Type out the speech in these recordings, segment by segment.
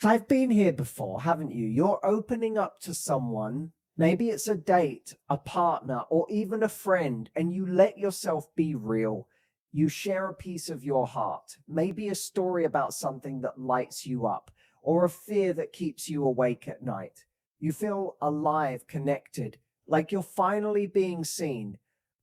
I've been here before, haven't you? You're opening up to someone. Maybe it's a date, a partner, or even a friend, and you let yourself be real. You share a piece of your heart, maybe a story about something that lights you up, or a fear that keeps you awake at night. You feel alive, connected, like you're finally being seen.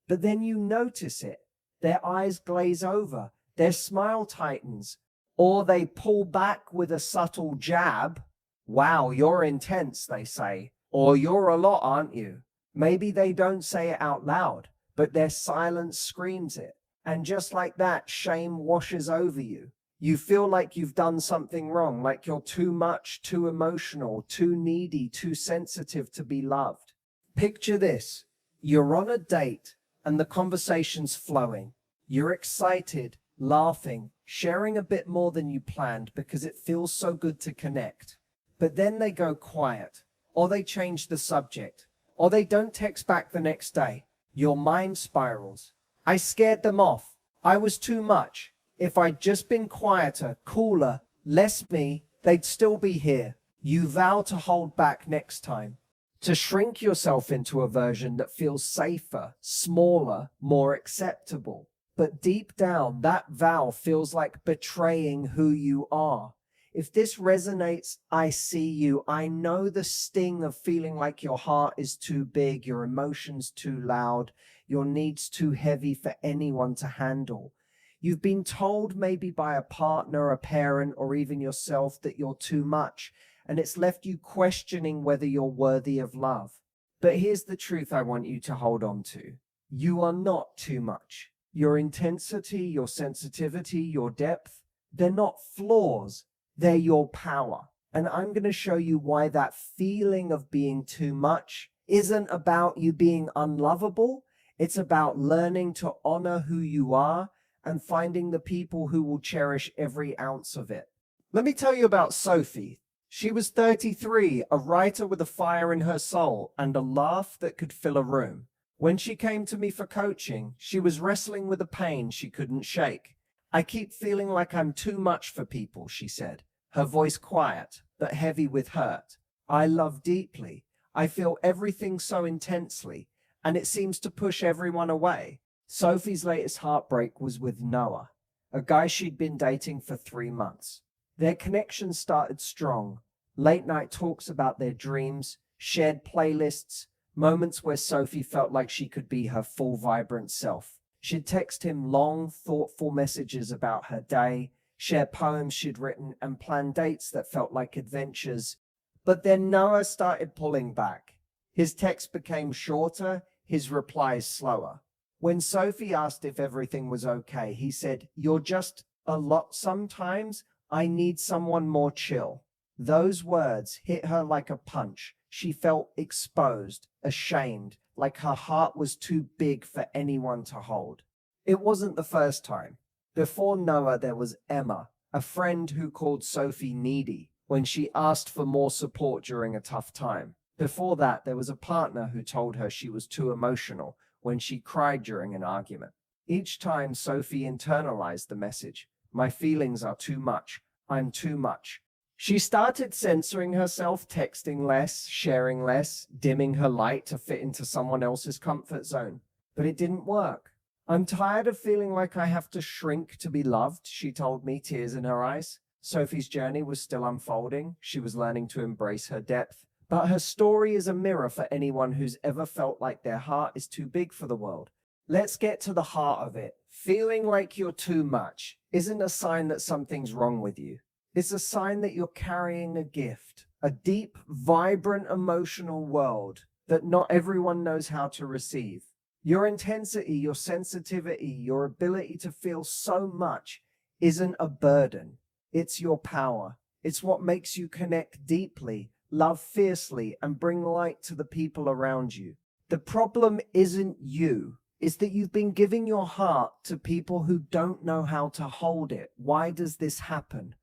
But then you notice it. Their eyes glaze over, their smile tightens, or they pull back with a subtle jab. Wow, you're intense, they say. Or you're a lot, aren't you? Maybe they don't say it out loud, but their silence screams it. And just like that, shame washes over you. You feel like you've done something wrong, like you're too much, too emotional, too needy, too sensitive to be loved. Picture this. You're on a date and the conversation's flowing. You're excited, laughing, sharing a bit more than you planned because it feels so good to connect. But then they go quiet, or they change the subject, or they don't text back the next day. Your mind spirals. I scared them off. I was too much. If I'd just been quieter, cooler, less me, they'd still be here. You vow to hold back next time, to shrink yourself into a version that feels safer, smaller, more acceptable. But deep down, that vow feels like betraying who you are. If this resonates, I see you. I know the sting of feeling like your heart is too big, your emotions too loud, your needs too heavy for anyone to handle. You've been told maybe by a partner, a parent, or even yourself that you're too much, and it's left you questioning whether you're worthy of love. But here's the truth I want you to hold on to. You are not too much. Your intensity, your sensitivity, your depth, they're not flaws, they're your power. And I'm going to show you why that feeling of being too much isn't about you being unlovable. It's about learning to honor who you are and finding the people who will cherish every ounce of it. Let me tell you about Sophie. She was 33, a writer with a fire in her soul and a laugh that could fill a room. When she came to me for coaching, she was wrestling with a pain she couldn't shake. I keep feeling like I'm too much for people, she said, her voice quiet, but heavy with hurt. I love deeply. I feel everything so intensely, and it seems to push everyone away. Sophie's latest heartbreak was with Noah, a guy she'd been dating for 3 months. Their connection started strong. Late night talks about their dreams, shared playlists, moments where Sophie felt like she could be her full, vibrant self. She'd text him long, thoughtful messages about her day, share poems she'd written, and plan dates that felt like adventures. But then Noah started pulling back. His texts became shorter, his replies slower. When Sophie asked if everything was okay, he said, "You're just a lot sometimes. I need someone more chill." Those words hit her like a punch. She felt exposed, ashamed, like her heart was too big for anyone to hold. It wasn't the first time. Before Noah, there was Emma, a friend who called Sophie needy when she asked for more support during a tough time. Before that, there was a partner who told her she was too emotional when she cried during an argument. Each time, Sophie internalized the message, "My feelings are too much. I'm too much." She started censoring herself, texting less, sharing less, dimming her light to fit into someone else's comfort zone. But it didn't work. "I'm tired of feeling like I have to shrink to be loved," she told me, tears in her eyes. Sophie's journey was still unfolding. She was learning to embrace her depth. But her story is a mirror for anyone who's ever felt like their heart is too big for the world. Let's get to the heart of it. Feeling like you're too much isn't a sign that something's wrong with you. It's a sign that you're carrying a gift, a deep, vibrant, emotional world that not everyone knows how to receive. Your intensity, your sensitivity, your ability to feel so much isn't a burden. It's your power. It's what makes you connect deeply, love fiercely, and bring light to the people around you. The problem isn't you. It's that you've been giving your heart to people who don't know how to hold it. Why does this happen?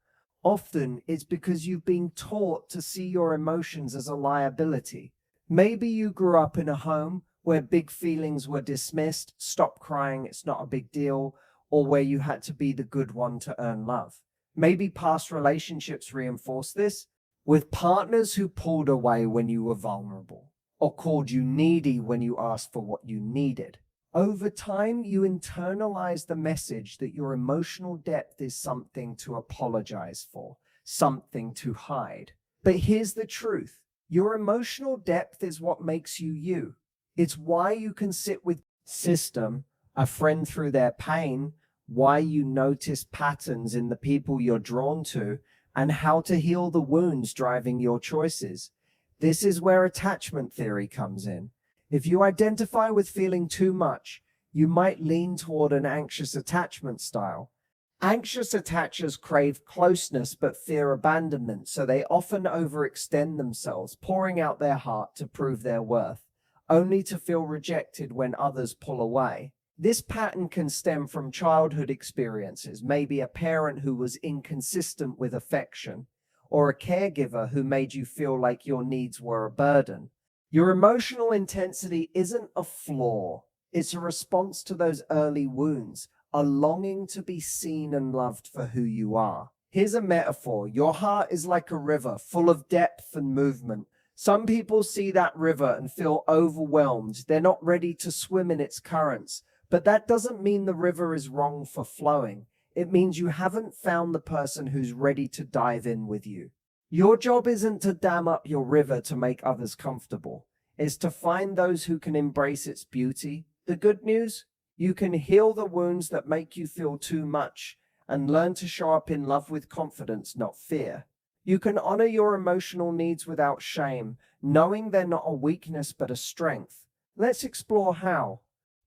Often it's because you've been taught to see your emotions as a liability. Maybe you grew up in a home where big feelings were dismissed, "Stop crying, it's not a big deal," or where you had to be the good one to earn love. Maybe past relationships reinforce this, with partners who pulled away when you were vulnerable, or called you needy when you asked for what you needed. Over time, you internalize the message that your emotional depth is something to apologize for, something to hide. But here's the truth. Your emotional depth is what makes you you. It's why you can sit with system, a friend through their pain, why you notice patterns in the people you're drawn to, and how to heal the wounds driving your choices. This is where attachment theory comes in. If you identify with feeling too much, you might lean toward an anxious attachment style. Anxious attachers crave closeness but fear abandonment, so they often overextend themselves, pouring out their heart to prove their worth, only to feel rejected when others pull away. This pattern can stem from childhood experiences, maybe a parent who was inconsistent with affection, or a caregiver who made you feel like your needs were a burden. Your emotional intensity isn't a flaw, it's a response to those early wounds, a longing to be seen and loved for who you are. Here's a metaphor. Your heart is like a river, full of depth and movement. Some people see that river and feel overwhelmed. They're not ready to swim in its currents. But that doesn't mean the river is wrong for flowing. It means you haven't found the person who's ready to dive in with you. Your job isn't to dam up your river to make others comfortable. It's to find those who can embrace its beauty. The good news? You can heal the wounds that make you feel too much and learn to show up in love with confidence, not fear. You can honor your emotional needs without shame, knowing they're not a weakness but a strength. Let's explore how.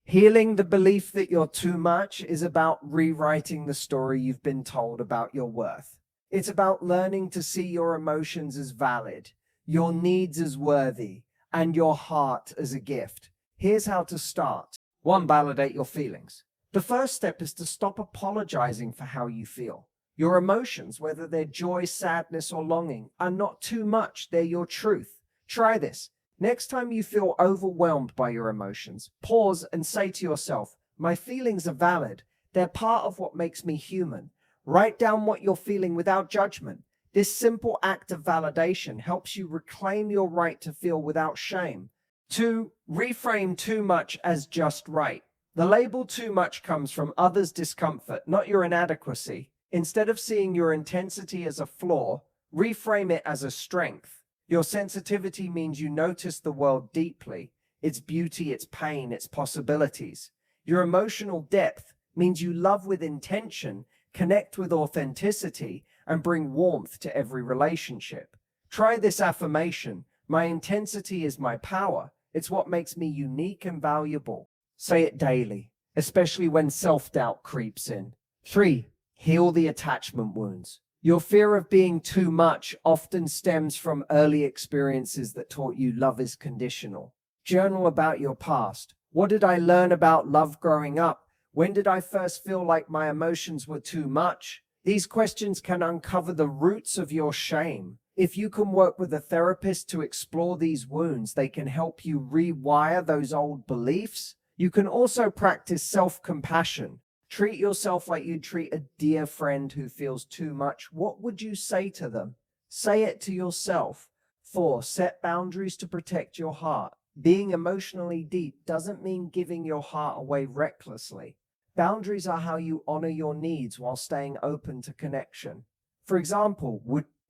Healing the belief that you're too much is about rewriting the story you've been told about your worth. It's about learning to see your emotions as valid, your needs as worthy, and your heart as a gift. Here's how to start. 1. Validate your feelings. The first step is to stop apologizing for how you feel. Your emotions, whether they're joy, sadness, or longing, are not too much. They're your truth. Try this. Next time you feel overwhelmed by your emotions, pause and say to yourself, my feelings are valid. They're part of what makes me human. Write down what you're feeling without judgment. This simple act of validation helps you reclaim your right to feel without shame. 2. Reframe too much as just right. The label too much comes from others' discomfort, not your inadequacy. Instead of seeing your intensity as a flaw, reframe it as a strength. Your sensitivity means you notice the world deeply, its beauty, its pain, its possibilities. Your emotional depth means you love with intention, connect with authenticity, and bring warmth to every relationship. Try this affirmation. My intensity is my power. It's what makes me unique and valuable. Say it daily, especially when self-doubt creeps in. 3. Heal the attachment wounds. Your fear of being too much often stems from early experiences that taught you love is conditional. Journal about your past. What did I learn about love growing up? When did I first feel like my emotions were too much? These questions can uncover the roots of your shame. If you can work with a therapist to explore these wounds, they can help you rewire those old beliefs. You can also practice self-compassion. Treat yourself like you'd treat a dear friend who feels too much. What would you say to them? Say it to yourself. 4. Set boundaries to protect your heart. Being emotionally deep doesn't mean giving your heart away recklessly. Boundaries are how you honor your needs while staying open to connection. For example,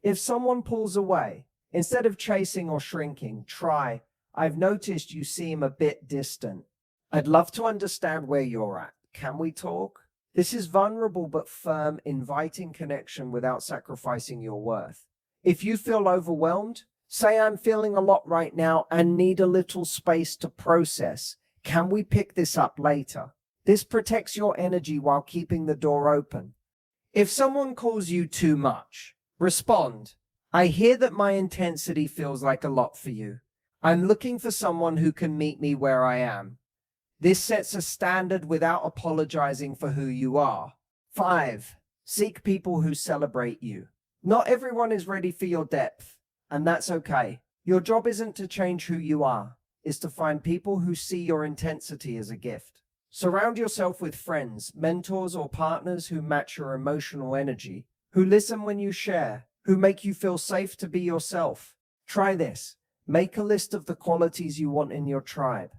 if someone pulls away, instead of chasing or shrinking, try, I've noticed you seem a bit distant. I'd love to understand where you're at. Can we talk? This is vulnerable but firm, inviting connection without sacrificing your worth. If you feel overwhelmed, say I'm feeling a lot right now and need a little space to process. Can we pick this up later? This protects your energy while keeping the door open. If someone calls you too much, respond. I hear that my intensity feels like a lot for you. I'm looking for someone who can meet me where I am. This sets a standard without apologizing for who you are. 5. Seek people who celebrate you. Not everyone is ready for your depth, and that's okay. Your job isn't to change who you are, it's to find people who see your intensity as a gift. Surround yourself with friends, mentors, or partners who match your emotional energy. who listen when you share, who make you feel safe to be yourself. Try this. Make a list of the qualities you want in your tribe.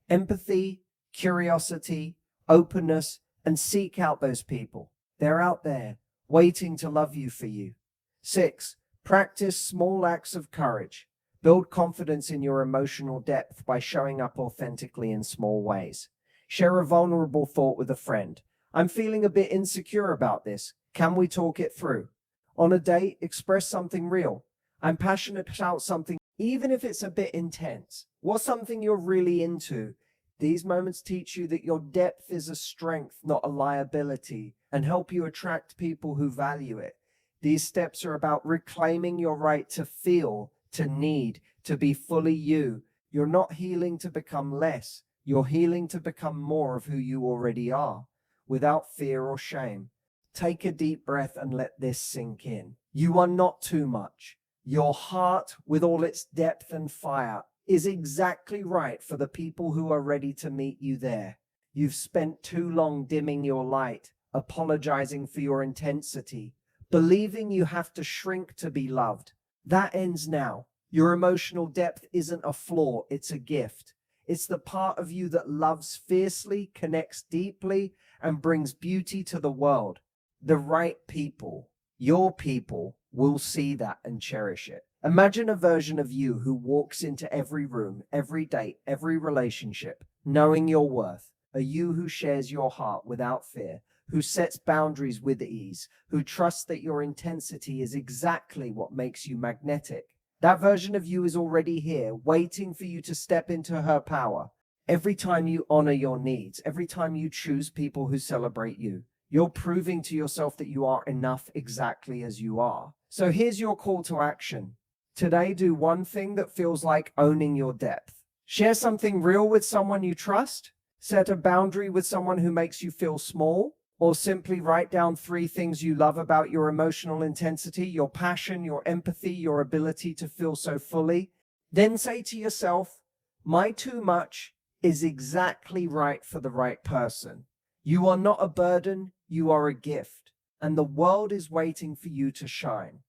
Empathy, curiosity, openness, and seek out those people. They're out there, waiting to love you for you. 6. Practice small acts of courage. Build confidence in your emotional depth by showing up authentically in small ways. Share a vulnerable thought with a friend. I'm feeling a bit insecure about this. Can we talk it through? On a date, express something real. I'm passionate about something, even if it's a bit intense. What's something you're really into? These moments teach you that your depth is a strength, not a liability, and help you attract people who value it. These steps are about reclaiming your right to feel, to need, to be fully you. You're not healing to become less. You're healing to become more of who you already are, without fear or shame. Take a deep breath and let this sink in. You are not too much. Your heart, with all its depth and fire, is exactly right for the people who are ready to meet you there. You've spent too long dimming your light, apologizing for your intensity, believing you have to shrink to be loved. That ends now. Your emotional depth isn't a flaw, it's a gift. It's the part of you that loves fiercely, connects deeply, and brings beauty to the world. The right people, your people, will see that and cherish it. Imagine a version of you who walks into every room, every date, every relationship, knowing your worth. A you who shares your heart without fear, who sets boundaries with ease, who trusts that your intensity is exactly what makes you magnetic. That version of you is already here, waiting for you to step into her power. Every time you honor your needs, every time you choose people who celebrate you, you're proving to yourself that you are enough exactly as you are. So here's your call to action. Today, do one thing that feels like owning your depth. Share something real with someone you trust. Set a boundary with someone who makes you feel small. Or simply write down 3 things you love about your emotional intensity, your passion, your empathy, your ability to feel so fully. Then say to yourself, my too much is exactly right for the right person. You are not a burden, you are a gift, and the world is waiting for you to shine.